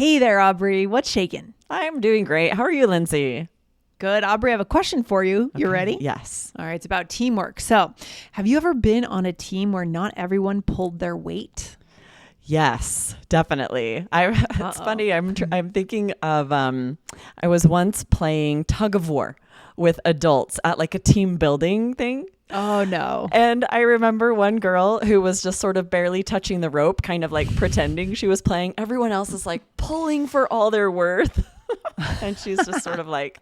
Hey there, Aubrey. What's shaking? I'm doing great. How are you, Lindsay? Good. Aubrey, I have a question for you. You ready? Yes. All right. It's about teamwork. So, have you ever been on a team where not everyone pulled their weight? Yes, definitely. It's funny. I'm thinking of I was once playing tug of war with adults at like a team building thing. Oh, no. And I remember one girl who was just sort of barely touching the rope, kind of like pretending she was playing. Everyone else is like pulling for all their worth. And she's just sort of like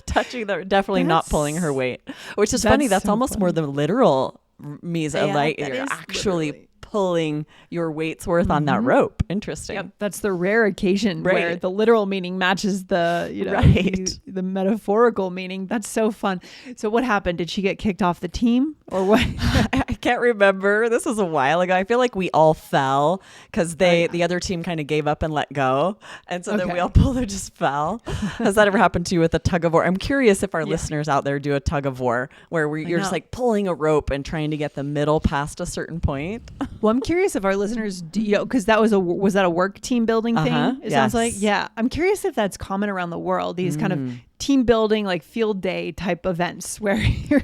touching definitely not pulling her weight, which is funny. That's so almost funny. more the literal means of like that you're is actually literally. pulling your weight's worth on that rope. Interesting. Yep, that's the rare occasion Right. where the literal meaning matches the, Right. the metaphorical meaning. That's so fun. So what happened? Did she get kicked off the team or what? I can't remember. This was a while ago. I feel like we all fell because the other team kind of gave up and let go. And so then we all pulled or just fell. Has that ever happened to you with a tug of war? I'm curious if our listeners out there do a tug of war where you're just like pulling a rope and trying to get the middle past a certain point. Well, I'm curious if our listeners do, because that was that a work team building thing? It sounds like, yeah. I'm curious if that's common around the world, these kind of team building, like field day type events where you're,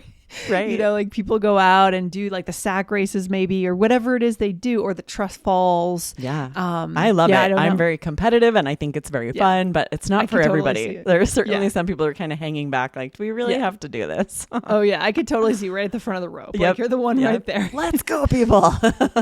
right. Like people go out and do like the sack races maybe, or whatever it is they do, or the trust falls. Yeah. I love it. I'm very competitive and I think it's very fun, but it's not for everybody. There are certainly some people who are kind of hanging back. Like, do we really have to do this? Oh yeah. I could totally see right at the front of the rope. Like you're the one right there. Let's go, people.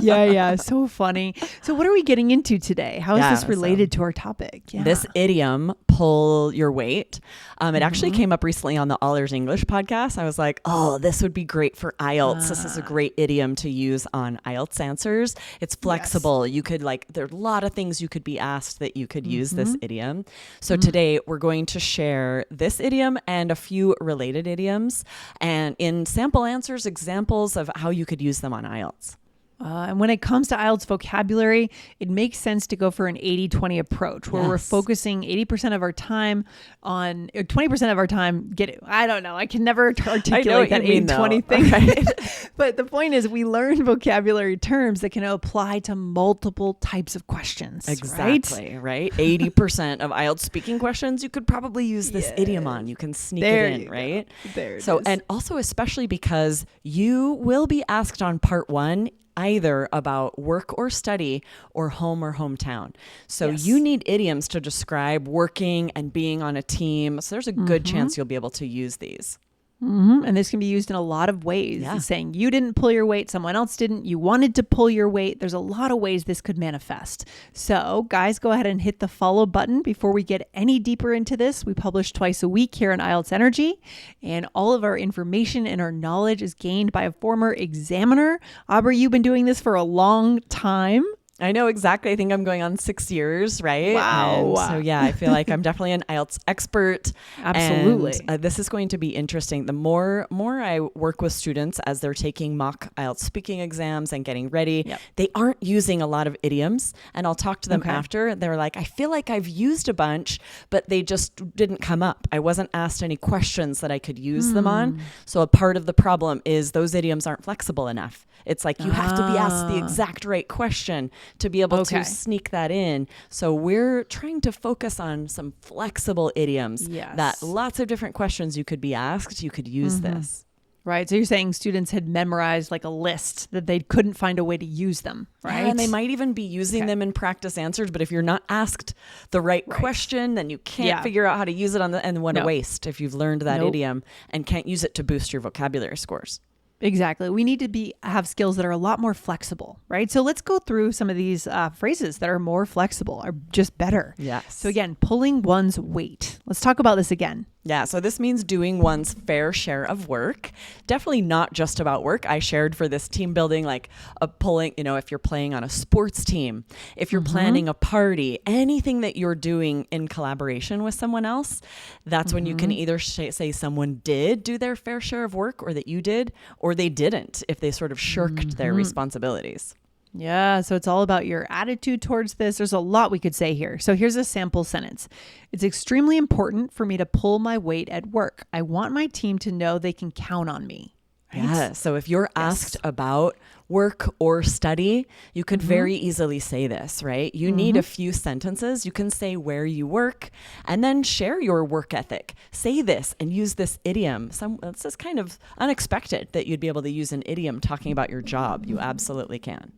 Yeah. So funny. So what are we getting into today? How is this related to our topic? Yeah. This idiom, pull your weight. It actually came up recently on the All Ears English podcast. I was like, this would be great for IELTS. This is a great idiom to use on IELTS answers. It's flexible. You could there's a lot of things you could be asked that you could use this idiom. So today we're going to share this idiom and a few related idioms and in sample answers, examples of how you could use them on IELTS. And when it comes to IELTS vocabulary, it makes sense to go for an 80-20 approach where we're focusing 80% of our time on, or 20% of our time I don't know. I can never articulate that 80-20 thing. Right? But the point is we learn vocabulary terms that can apply to multiple types of questions. Exactly, right? 80% of IELTS speaking questions, you could probably use this idiom on. You can sneak it in, right? There it is. And also especially because you will be asked on part 1 either about work or study or home or hometown. So you need idioms to describe working and being on a team. So there's a good chance you'll be able to use these. And this can be used in a lot of ways. It's saying you didn't pull your weight, someone else didn't, you wanted to pull your weight. There's a lot of ways this could manifest. So guys, go ahead and hit the follow button before we get any deeper into this. We publish twice a week here on IELTS Energy, and all of our information and our knowledge is gained by a former examiner. Aubrey, you've been doing this for a long time. I know exactly. I think I'm going on 6 years, right? Wow. And so I feel like I'm definitely an IELTS expert. Absolutely. And, this is going to be interesting. The more I work with students as they're taking mock IELTS speaking exams and getting ready, they aren't using a lot of idioms. And I'll talk to them after. They're like, I feel like I've used a bunch, but they just didn't come up. I wasn't asked any questions that I could use them on. So a part of the problem is those idioms aren't flexible enough. It's like you have to be asked the exact right question to be able to sneak that in. So we're trying to focus on some flexible idioms that lots of different questions you could be asked. You could use this. Right. So you're saying students had memorized like a list that they couldn't find a way to use them, right? Yeah, and they might even be using them in practice answers. But if you're not asked the right question, then you can't figure out how to use it and what a waste if you've learned that idiom and can't use it to boost your vocabulary scores. Exactly. We need to have skills that are a lot more flexible, right? So let's go through some of these phrases that are more flexible, are just better. Yes. So again, pulling one's weight. Let's talk about this again. Yeah, so this means doing one's fair share of work. Definitely not just about work. I shared for this team building, like a pulling, if you're playing on a sports team, if you're planning a party, anything that you're doing in collaboration with someone else, that's when you can either say someone did do their fair share of work or that you did, or they didn't if they sort of shirked their responsibilities. Yeah, so it's all about your attitude towards this. There's a lot we could say here. So here's a sample sentence. It's extremely important for me to pull my weight at work. I want my team to know they can count on me. Right? Yeah. So if you're asked about work or study, you could very easily say this, right? You need a few sentences. You can say where you work and then share your work ethic. Say this and use this idiom. This is kind of unexpected that you'd be able to use an idiom talking about your job. You absolutely can.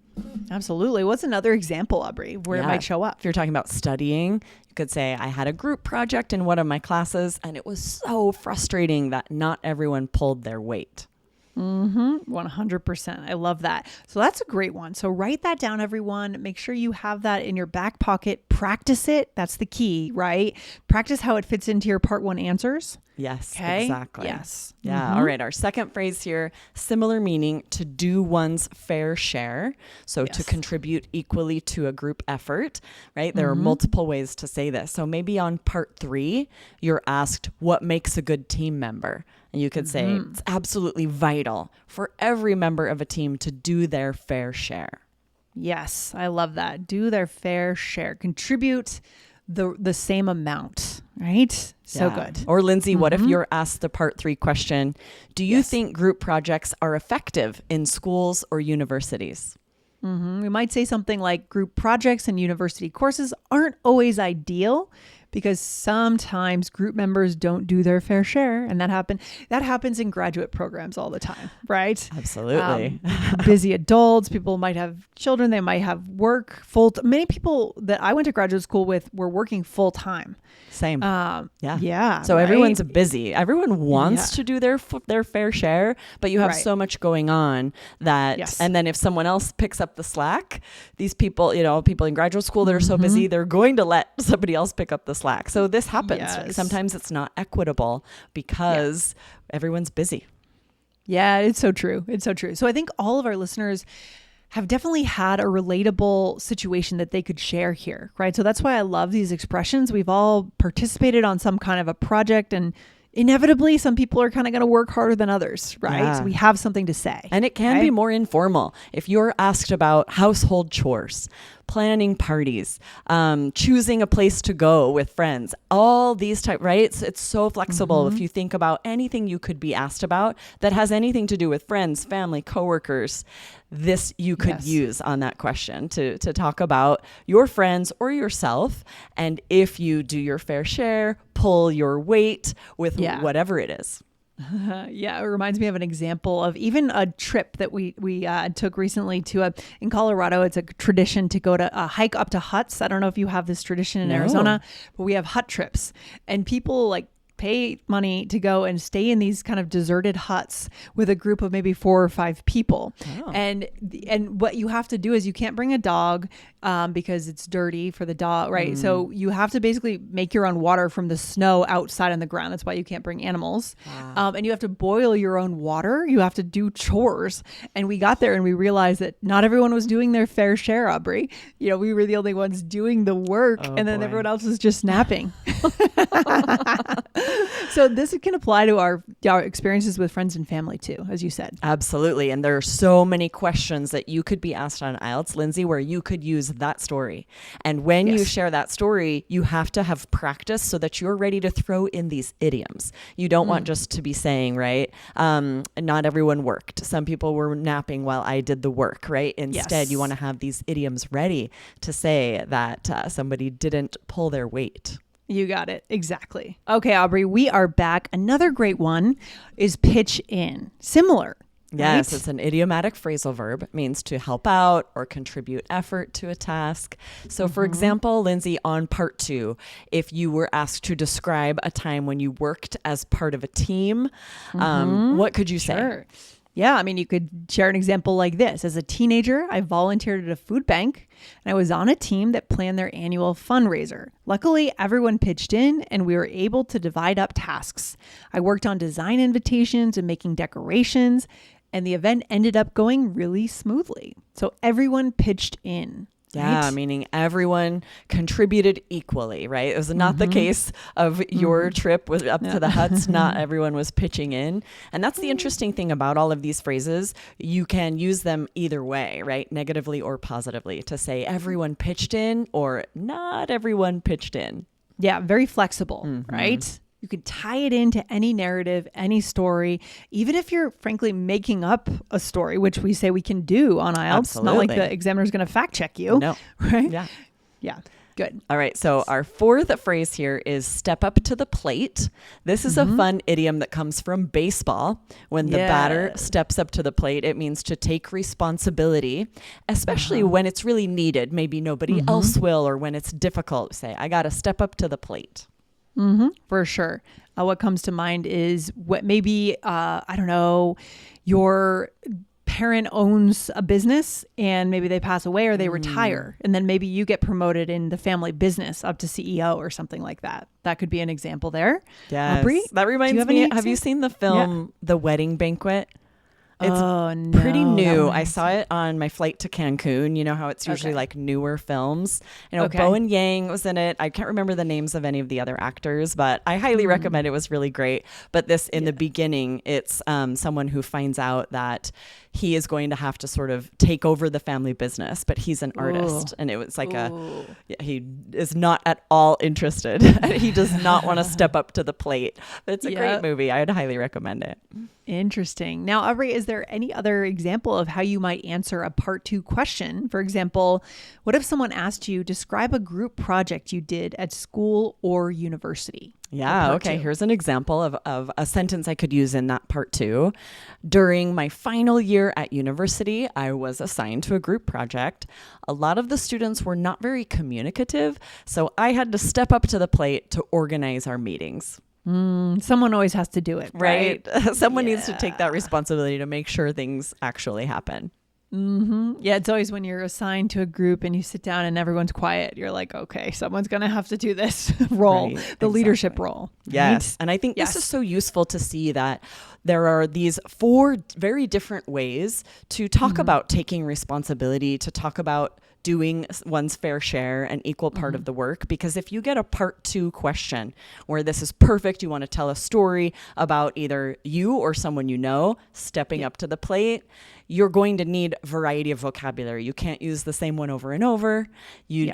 Absolutely. What's another example, Aubrey, where it might show up? If you're talking about studying, you could say, I had a group project in one of my classes and it was so frustrating that not everyone pulled their weight. 100%. I love that. So that's a great one. So write that down, everyone. Make sure you have that in your back pocket. Practice it. That's the key, right? Practice how it fits into your part 1 answers. Yes, okay? Exactly. Yes. Yeah. All right. Our second phrase here, similar meaning, to do one's fair share. So to contribute equally to a group effort, right? There are multiple ways to say this. So maybe on part 3, you're asked what makes a good team member. And you could say it's absolutely vital for every member of a team to do their fair share. Yes, I love that. Do their fair share. Contribute the same amount, right? So good. Or Lindsay, what if you're asked the part 3 question? Do you think group projects are effective in schools or universities? We might say something like group projects and university courses aren't always ideal because sometimes group members don't do their fair share. And that happens in graduate programs all the time, right? Absolutely. Busy adults, people might have children, they might have work many people that I went to graduate school with were working full time. Same. Yeah. So everyone's busy. Everyone wants to do their fair share, but you have so much going on that, and then if someone else picks up the slack, these people, people in graduate school that are so busy, they're going to let somebody else pick up the slack. So this happens. Yes. Sometimes it's not equitable because everyone's busy. Yeah, it's so true. It's so true. So I think all of our listeners have definitely had a relatable situation that they could share here, right? So that's why I love these expressions. We've all participated on some kind of a project, and inevitably some people are kind of going to work harder than others, right? Yeah. So we have something to say. And it can be more informal. If you're asked about household chores, planning parties, choosing a place to go with friends, all these right? It's so flexible. If you think about anything you could be asked about that has anything to do with friends, family, coworkers, this you could use on that question to talk about your friends or yourself. And if you do your fair share, pull your weight with whatever it is. Yeah, it reminds me of an example of even a trip that we took recently in Colorado. It's a tradition to go to hike up to huts. I don't know if you have this tradition in Arizona, but we have hut trips, and people pay money to go and stay in these kind of deserted huts with a group of maybe 4 or 5 people. Oh. And what you have to do is you can't bring a dog because it's dirty for the dog, right? So you have to basically make your own water from the snow outside on the ground. That's why you can't bring animals. Wow. And you have to boil your own water. You have to do chores. And we got there and we realized that not everyone was doing their fair share, Aubrey. We were the only ones doing the work, and then everyone else was just napping. So this can apply to our experiences with friends and family too, as you said. Absolutely. And there are so many questions that you could be asked on IELTS, Lindsay, where you could use that story. And when you share that story, you have to have practice so that you're ready to throw in these idioms. You don't want just to be saying, right, not everyone worked. Some people were napping while I did the work, right? Instead, you want to have these idioms ready to say that somebody didn't pull their weight. You got it. Exactly. Okay, Aubrey, we are back. Another great one is pitch in. Similar. Yes, right? It's an idiomatic phrasal verb. It means to help out or contribute effort to a task. So for example, Lindsay, on part 2, if you were asked to describe a time when you worked as part of a team, what could you say? Sure. Yeah, I mean, you could share an example like this. As a teenager, I volunteered at a food bank, and I was on a team that planned their annual fundraiser. Luckily, everyone pitched in, and we were able to divide up tasks. I worked on design invitations and making decorations, and the event ended up going really smoothly. So everyone pitched in. Yeah, right? Meaning everyone contributed equally, right? It was not the case of your trip with up to the huts. Not everyone was pitching in. And that's the interesting thing about all of these phrases. You can use them either way, right? Negatively or positively, to say everyone pitched in or not everyone pitched in. Yeah, very flexible, right? You can tie it into any narrative, any story, even if you're frankly making up a story, which we say we can do on IELTS. Absolutely. Not like the examiner's going to fact check you. No. Right? Yeah. Yeah. Good. All right. So our fourth phrase here is step up to the plate. This is a fun idiom that comes from baseball. When the batter steps up to the plate, it means to take responsibility, especially when it's really needed. Maybe nobody else will, or when it's difficult. Say, I got to step up to the plate. For sure. What comes to mind is what maybe, I don't know, your parent owns a business and maybe they pass away or they retire, and then maybe you get promoted in the family business up to CEO or something like that. That could be an example there. Yes. Aubrey, that reminds me. Have you seen the film The Wedding Banquet? It's pretty new. I saw it on my flight to Cancun. You know how it's usually like newer films. You know, Bowen Yang was in it. I can't remember the names of any of the other actors, but I highly recommend it. It was really great. But this, in the beginning, it's someone who finds out that he is going to have to sort of take over the family business, but he's an artist. And it was like he is not at all interested. He does not want to step up to the plate. But it's a great movie. I would highly recommend it. Interesting. Now, Aubrey, is there any other example of how you might answer a part 2 question? For example, what if someone asked you, describe a group project you did at school or university? Yeah. Okay. Here's an example of a sentence I could use in that part 2. During my final year at university, I was assigned to a group project. A lot of the students were not very communicative, so I had to step up to the plate to organize our meetings. Someone always has to do it, right? Someone needs to take that responsibility to make sure things actually happen. Yeah, it's always when you're assigned to a group and you sit down and everyone's quiet, you're like, okay, someone's going to have to do this role, the leadership role. Yes. Right? And I think this is so useful to see that there are these 4 very different ways to talk about taking responsibility, to talk about doing one's fair share and equal part of the work. Because if you get a part 2 question where this is perfect, you want to tell a story about either you or someone you know stepping up to the plate, you're going to need variety of vocabulary. You can't use the same one over and over.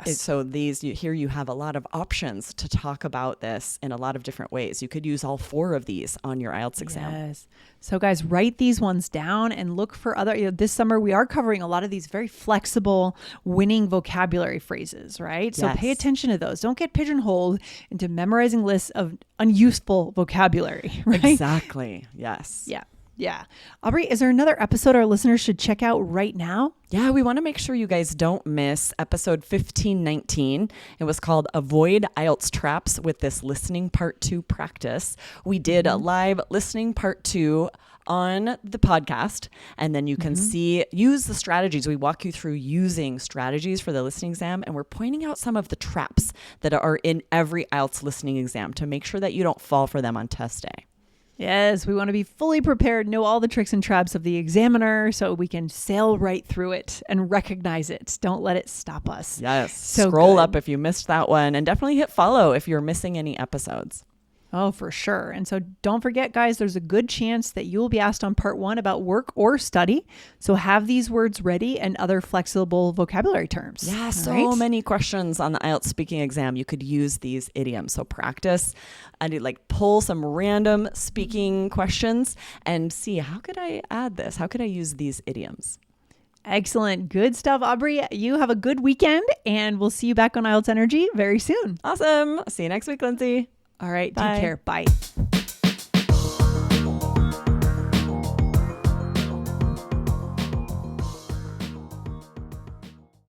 So here you have a lot of options to talk about this in a lot of different ways. You could use all 4 of these on your IELTS exam. Yes. So guys, write these ones down and look for other, this summer we are covering a lot of these very flexible winning vocabulary phrases, right? So pay attention to those. Don't get pigeonholed into memorizing lists of unuseful vocabulary, right? Exactly. Yes. Yeah. Aubrey, is there another episode our listeners should check out right now? Yeah, we want to make sure you guys don't miss episode 1519. It was called Avoid IELTS Traps with this listening part 2 practice. We did a live listening part 2 on the podcast, and then you can use the strategies. We walk you through using strategies for the listening exam, and we're pointing out some of the traps that are in every IELTS listening exam to make sure that you don't fall for them on test day. Yes, we want to be fully prepared, know all the tricks and traps of the examiner so we can sail right through it and recognize it. Don't let it stop us. Yes. So scroll up if you missed that one, and definitely hit follow if you're missing any episodes. Oh, for sure. And so don't forget, guys, there's a good chance that you will be asked on part 1 about work or study. So have these words ready and other flexible vocabulary terms. Yeah, so many questions on the IELTS speaking exam. You could use these idioms. So practice and pull some random speaking questions and see, how could I add this? How could I use these idioms? Excellent. Good stuff, Aubrey. You have a good weekend, and we'll see you back on IELTS Energy very soon. Awesome. See you next week, Lindsay. All right. Bye. Take care. Bye.